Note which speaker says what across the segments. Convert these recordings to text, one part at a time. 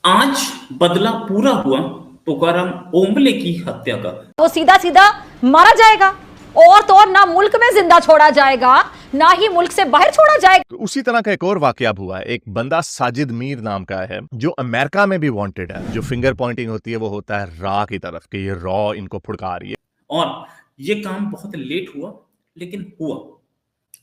Speaker 1: आज बदला पूरा हुआ तुकाराम ओंबले की हत्या का।
Speaker 2: वो सीधा सीधा मारा जाएगा और तो और ना मुल्क में जिंदा छोड़ा जाएगा ना ही मुल्क से बाहर छोड़ा जाएगा।
Speaker 3: तो उसी तरह का एक और वाकया हुआ है। एक बंदा साजिद मीर नाम का है जो अमेरिका में भी वांटेड है। जो फिंगर पॉइंटिंग होती है वो होता है रॉ की तरफ कि ये रॉ इनको फुड़का रही है।
Speaker 1: और ये काम बहुत लेट हुआ लेकिन हुआ।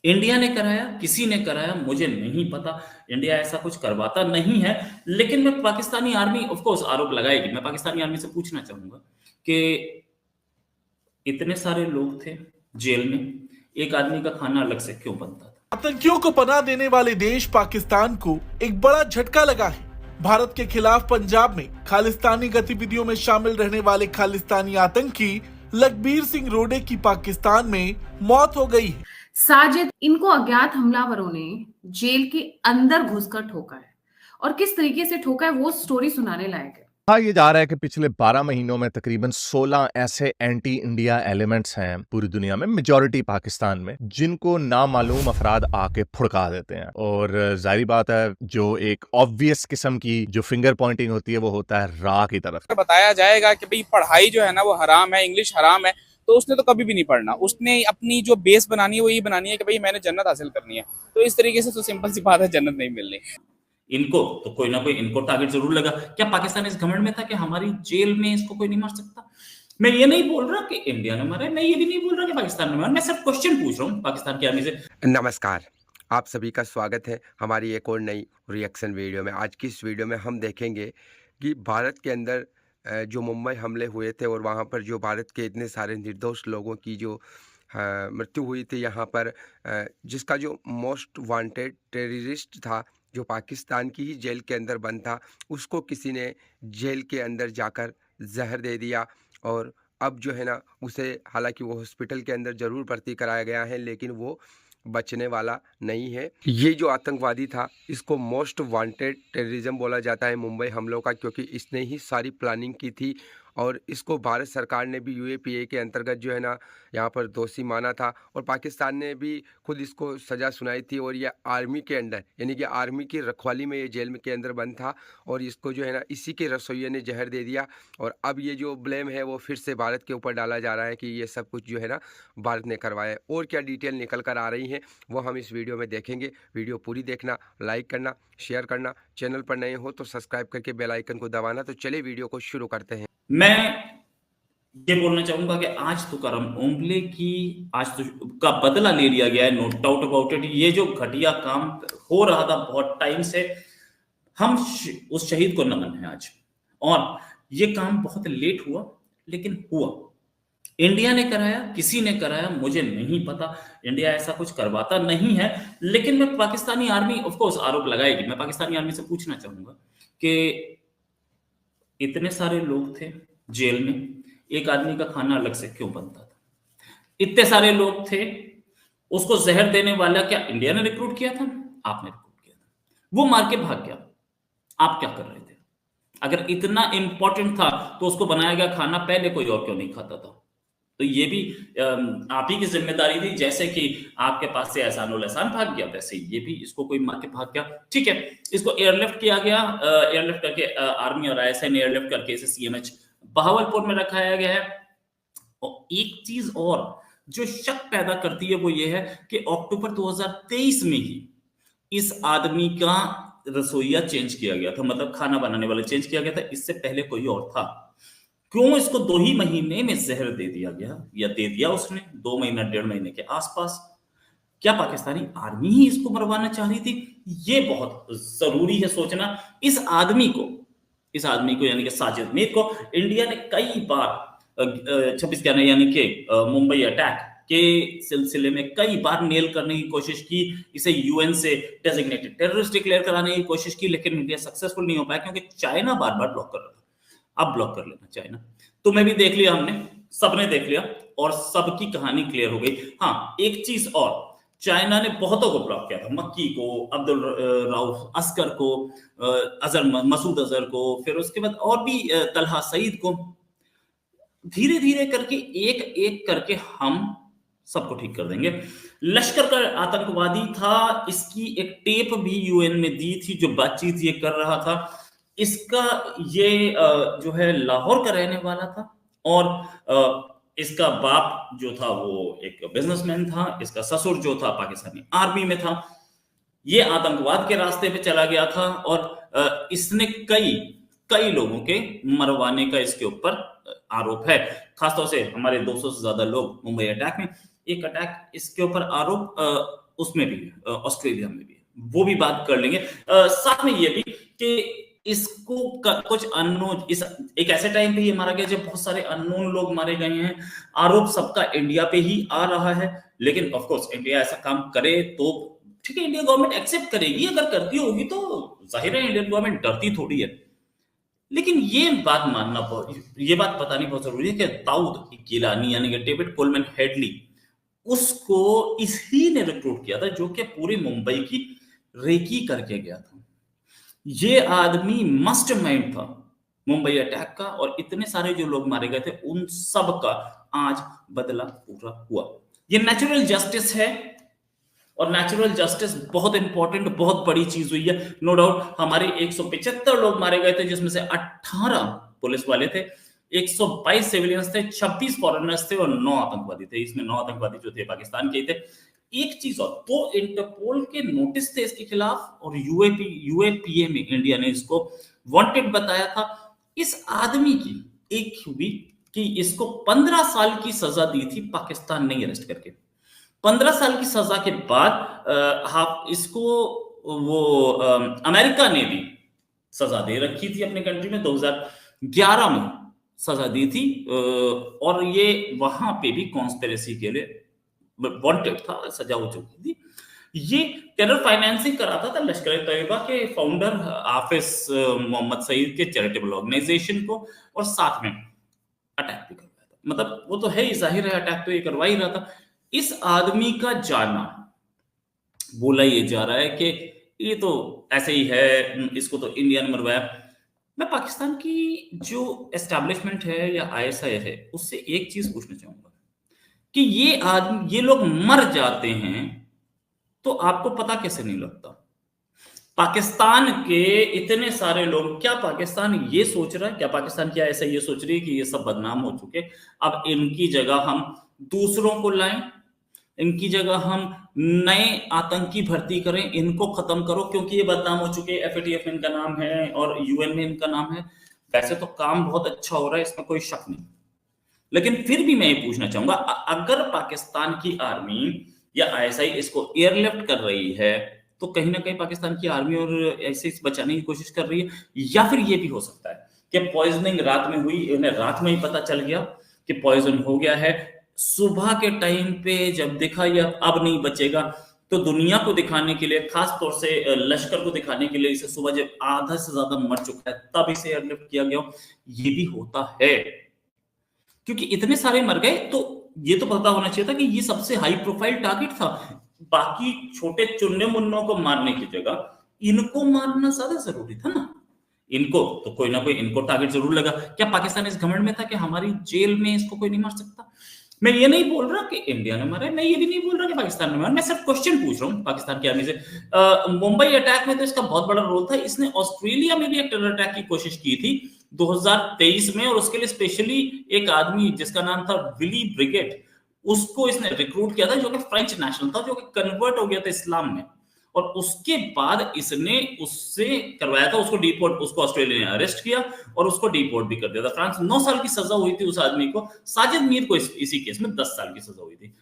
Speaker 1: इंडिया ने कराया, किसी ने कराया, मुझे नहीं पता। इंडिया ऐसा कुछ करवाता नहीं है। लेकिन मैं पाकिस्तानी आर्मी ऑफ कोर्स आरोप लगाएगी। मैं पाकिस्तानी आर्मी से पूछना चाहूंगा कि इतने सारे लोग थे जेल में, एक आदमी का खाना अलग से क्यों बनता था?
Speaker 4: आतंकियों को पनाह देने वाले देश पाकिस्तान को एक बड़ा झटका लगा है। भारत के खिलाफ पंजाब में खालिस्तानी गतिविधियों में शामिल रहने वाले खालिस्तानी आतंकी लखबीर सिंह रोडे की पाकिस्तान में मौत हो गई है।
Speaker 5: साजिद, इनको अज्ञात हमलावरों ने जेल के अंदर घुसकर ठोका है और किस तरीके से ठोका है वो स्टोरी सुनाने लायक है।
Speaker 3: कहा यह जा रहा है कि पिछले 12 महीनों में तकरीबन 16 ऐसे एंटी इंडिया एलिमेंट्स हैं पूरी दुनिया में, मेजॉरिटी पाकिस्तान में, जिनको नामालूम अफराद आके फुड़का देते हैं। और जाहिर बात है जो एक ऑब्वियस किस्म की जो फिंगर पॉइंटिंग होती है वो होता है रॉ की तरफ।
Speaker 6: बताया जाएगा कि भाई पढ़ाई जो है ना वो हराम है, इंग्लिश हराम है, तो उसने तो कभी भी नहीं पढ़ना। उसने अपनी जो बेस बनानी है वो ये बनानी है कि भाई मैंने जन्नत हासिल करनी है। तो इस तरीके से तो सिंपल सी बात है, जन्नत नहीं मिलनी।
Speaker 1: इनको तो कोई ना कोई इनको टारगेट जरूर लगा। क्या पाकिस्तान इस घमंड में था कि हमारी जेल में इसको कोई नहीं मार सकता? मैं ये नहीं बोल रहा कि इंडिया ने मारा है, मैं ये भी नहीं बोल रहा कि पाकिस्तान ने मारा। मैं सिर्फ क्वेश्चन पूछ रहा हूँ पाकिस्तान की आर्मी से।
Speaker 7: नमस्कार, आप सभी का स्वागत है हमारी एक और नई रिएक्शन वीडियो में। आज की इस वीडियो में हम देखेंगे कि भारत के अंदर जो मुंबई हमले हुए थे और वहाँ पर जो भारत के इतने सारे निर्दोष लोगों की जो मृत्यु हुई थी यहाँ पर, जिसका जो मोस्ट वांटेड टेररिस्ट था जो पाकिस्तान की ही जेल के अंदर बंद था, उसको किसी ने जेल के अंदर जाकर जहर दे दिया। और अब जो है ना उसे, हालांकि वो हॉस्पिटल के अंदर ज़रूर भर्ती कराया गया है लेकिन वो बचने वाला नहीं है। ये जो आतंकवादी था इसको मोस्ट वांटेड टेररिज्म बोला जाता है मुंबई हमलों का, क्योंकि इसने ही सारी प्लानिंग की थी और इसको भारत सरकार ने भी यूएपीए के अंतर्गत जो है ना यहाँ पर दोषी माना था और पाकिस्तान ने भी खुद इसको सज़ा सुनाई थी। और ये आर्मी के अंडर, यानी कि आर्मी की रखवाली में ये जेल के अंदर बंद था और इसको जो है ना इसी के रसोइये ने जहर दे दिया। और अब ये जो ब्लेम है वो फिर से भारत के ऊपर डाला जा रहा है कि ये सब कुछ जो है ना भारत ने करवाया है। और क्या डिटेल निकल कर आ रही है वो हम इस वीडियो में देखेंगे। वीडियो पूरी देखना, लाइक करना, शेयर करना, चैनल पर नए हो तो सब्सक्राइब करके बेल आइकन को दबाना। तो चलिए वीडियो को शुरू करते हैं।
Speaker 1: मैं ये बोलना चाहूंगा कि आज तुकाराम ओंबले की आज तो का बदला ले लिया गया है, नो डाउट अबाउट इट। ये जो घटिया काम हो रहा था बहुत टाइम से, हम उस शहीद को नमन है आज। और ये काम बहुत लेट हुआ लेकिन हुआ। इंडिया ने कराया, किसी ने कराया, मुझे नहीं पता। इंडिया ऐसा कुछ करवाता नहीं है। लेकिन मैं पाकिस्तानी आर्मी ऑफ कोर्स आरोप लगाएगी। मैं पाकिस्तानी आर्मी से पूछना चाहूंगा कि इतने सारे लोग थे जेल में, एक आदमी का खाना अलग से क्यों बनता था? इतने सारे लोग थे, उसको जहर देने वाला क्या इंडिया ने रिक्रूट किया था? आपने रिक्रूट किया था। वो मार के भाग गया, आप क्या कर रहे थे? अगर इतना इंपॉर्टेंट था तो उसको बनाया गया खाना पहले कोई और क्यों नहीं खाता था? तो ये भी आप ही की जिम्मेदारी थी। जैसे कि आपके पास से एहसानुल एहसान भाग गया, वैसे ये भी इसको कोई मार के भाग गया। ठीक है, इसको एयरलिफ्ट किया गया, एयरलिफ्ट करके आर्मी और आईएसआई ने एयरलिफ्ट करके इसे सीएमएच बहावलपुर में रखाया गया है। और एक चीज और जो शक पैदा करती है वो ये है कि अक्टूबर 2023 में ही इस आदमी का रसोइया चेंज किया गया था, मतलब खाना बनाने वाला चेंज किया गया था। इससे पहले कोई और था। क्यों इसको 2 ही महीने में जहर दे दिया गया, या दे दिया उसने 2 महीना 1.5 महीने के आसपास? क्या पाकिस्तानी आर्मी ही इसको मरवाना चाह रही थी? ये बहुत जरूरी है सोचना। इस आदमी को यानी कि साजिद मीर को इंडिया ने कई बार 26 जनवरी यानी कि मुंबई अटैक के सिलसिले में कई बार नेल करने की कोशिश की, इसे यूएन से डेजिग्नेटेड टेररिस्ट डिक्लेयर कराने की कोशिश की, लेकिन इंडिया सक्सेसफुल नहीं हो पाया क्योंकि चाइना बार बार ब्लॉक कर रहा था। अब ब्लॉक कर लेना चाइना। तुम्हें भी देख लिया हमने, सबने देख लिया और सबकी कहानी क्लियर हो गई। हाँ, एक चीज और, चाइना ने बहुतों को ब्लॉक किया था, मक्की को, अब्दुल राउफ अस्कर को, मसूद अजहर को, फिर उसके बाद और भी तलहा सईद को। धीरे धीरे करके एक एक करके हम सबको ठीक कर देंगे। लश्कर का आतंकवादी था, इसकी एक टेप भी यूएन में दी थी जो बातचीत ये कर रहा था। इसका ये जो है लाहौर का रहने वाला था और इसका बाप जो था वो एक बिजनेसमैन था, इसका ससुर जो था पाकिस्तानी आर्मी में था। ये आतंकवाद के रास्ते पे चला गया था और इसने कई लोगों के मरवाने का इसके ऊपर आरोप है। खासतौर से हमारे 200 से ज्यादा लोग मुंबई अटैक में, एक अटैक इसके ऊपर आरोप उसमें भी है, ऑस्ट्रेलिया में भी है, वो भी बात कर लेंगे। साथ में ये भी कि इसको कुछ अननोन, इस एक ऐसे टाइम पे ये मारा गया जब बहुत सारे अननोन लोग मारे गए हैं। आरोप सबका इंडिया पे ही आ रहा है, लेकिन ऑफ कोर्स इंडिया ऐसा काम करे तो ठीक है, इंडिया गवर्नमेंट एक्सेप्ट करेगी। अगर करती होगी तो जाहिर है इंडियन गवर्नमेंट डरती थोड़ी है। लेकिन ये बात बतानी बहुत जरूरी है कि दाऊद गिलानी यानी कि डेविड कोलमैन हेडली, उसको इसी ने रिक्रूट किया था जो कि पूरी मुंबई की रेकी करके गया था। ये आदमी मास्टरमाइंड था मुंबई अटैक का, और इतने सारे जो लोग मारे गए थे उन सब का आज बदला पूरा हुआ। ये नेचुरल जस्टिस है, और नेचुरल जस्टिस बहुत इंपॉर्टेंट, बहुत बड़ी चीज हुई है। नो डाउट हमारे 175 लोग मारे गए थे, जिसमें से 18 पुलिस वाले थे, 122 सिविलियंस थे, 26 फॉरेनर्स थे और 9 आतंकवादी थे। इसमें 9 आतंकवादी जो थे पाकिस्तान के थे। एक चीज और, 2 इंटरपोल के नोटिस थे इसके खिलाफ, और यूएपीए में इंडिया ने इसको वांटेड बताया था। इस आदमी की एक हुई कि इसको 15 साल की सजा दी थी पाकिस्तान ने अरेस्ट करके। 15 साल की सजा के बाद इसको वो अमेरिका ने भी सजा दे रखी थी अपने कंट्री में, 2011 में सजा दी थी, और ये वहां पे भी कॉन्स्पिरेसी के लिए वांटेड था, सजा हो चुकी थी। ये टेरर फाइनेंसिंग कराता था लश्कर तैयबा के फाउंडर हाफिज मोहम्मद सईद के चैरिटेबल ऑर्गेनाइजेशन को, और साथ में अटैक भी करवाया था। मतलब वो तो है ही, जाहिर है अटैक तो ये करवा ही रहा था। इस आदमी का जाना, बोला ये जा रहा है कि ये तो ऐसे ही है, इसको तो इंडिया ने मरवाया। मैं पाकिस्तान की जो एस्टैब्लिशमेंट है या आईएसआई है उससे एक चीज पूछना चाहूंगा कि ये लोग मर जाते हैं तो आपको पता कैसे नहीं लगता? पाकिस्तान के इतने सारे लोग, क्या पाकिस्तान ये सोच रहा है, क्या पाकिस्तान की आईएसआई ये सोच रही है कि ये सब बदनाम हो चुके, अब इनकी जगह हम दूसरों को लाएं, इनकी जगह हम नए आतंकी भर्ती करें, इनको खत्म करो क्योंकि ये बदनाम हो चुके, एफएटीएफ में इनका नाम है और यूएन में इनका नाम है। वैसे तो काम बहुत अच्छा हो रहा है, इसमें कोई शक नहीं, लेकिन फिर भी मैं ये पूछना चाहूंगा, अगर पाकिस्तान की आर्मी या आईएसआई इसको एयरलिफ्ट कर रही है तो कहीं ना कहीं पाकिस्तान की आर्मी और ऐसे बचाने की कोशिश कर रही है, या फिर ये भी हो सकता है कि पॉइजनिंग रात में हुई, इन्हें रात में ही पता चल गया कि पॉइजन हो गया है, सुबह के टाइम पे जब देखा ये अब नहीं बचेगा, तो दुनिया को दिखाने के लिए, खास तौर से लश्कर को दिखाने के लिए, इसे सुबह जब आधा से ज्यादा मर चुका है तब इसे एयरलिफ्ट किया गया। ये भी होता है क्योंकि इतने सारे मर गए, तो ये तो पता होना चाहिए था कि ये सबसे हाई प्रोफाइल टारगेट था। बाकी छोटे चुन्ने मुन्नों को मारने की जगह इनको मारना ज्यादा जरूरी था ना। इनको तो कोई ना कोई इनको टारगेट जरूर लगा। क्या पाकिस्तान इस घमंड में था कि हमारी जेल में इसको कोई नहीं मार सकता? मैं ये नहीं बोल रहा कि इंडिया ने मारा है, मैं ये भी नहीं बोल रहा कि पाकिस्तान ने मारा, मैं सिर्फ क्वेश्चन पूछ रहा हूँ पाकिस्तान की आर्मी से। मुंबई अटैक में तो इसका बहुत बड़ा रोल था। इसने ऑस्ट्रेलिया में भी एक टेरर अटैक की कोशिश की थी 2023 में, और उसके लिए स्पेशली एक आदमी जिसका नाम था विली ब्रिगेड, उसको इसने रिक्रूट किया था, जो कि फ्रेंच नेशनल था, जो कि कन्वर्ट हो गया था इस्लाम में, और उसके बाद इसने उससे करवाया था, उसको ऑस्ट्रेलिया ने अरेस्ट किया और उसको डिपोर्ट भी कर दिया था फ्रांस। 9 साल की सजा हुई थी उस आदमी को। साजिद मीर को इसी केस में 10 साल की सजा हुई थी।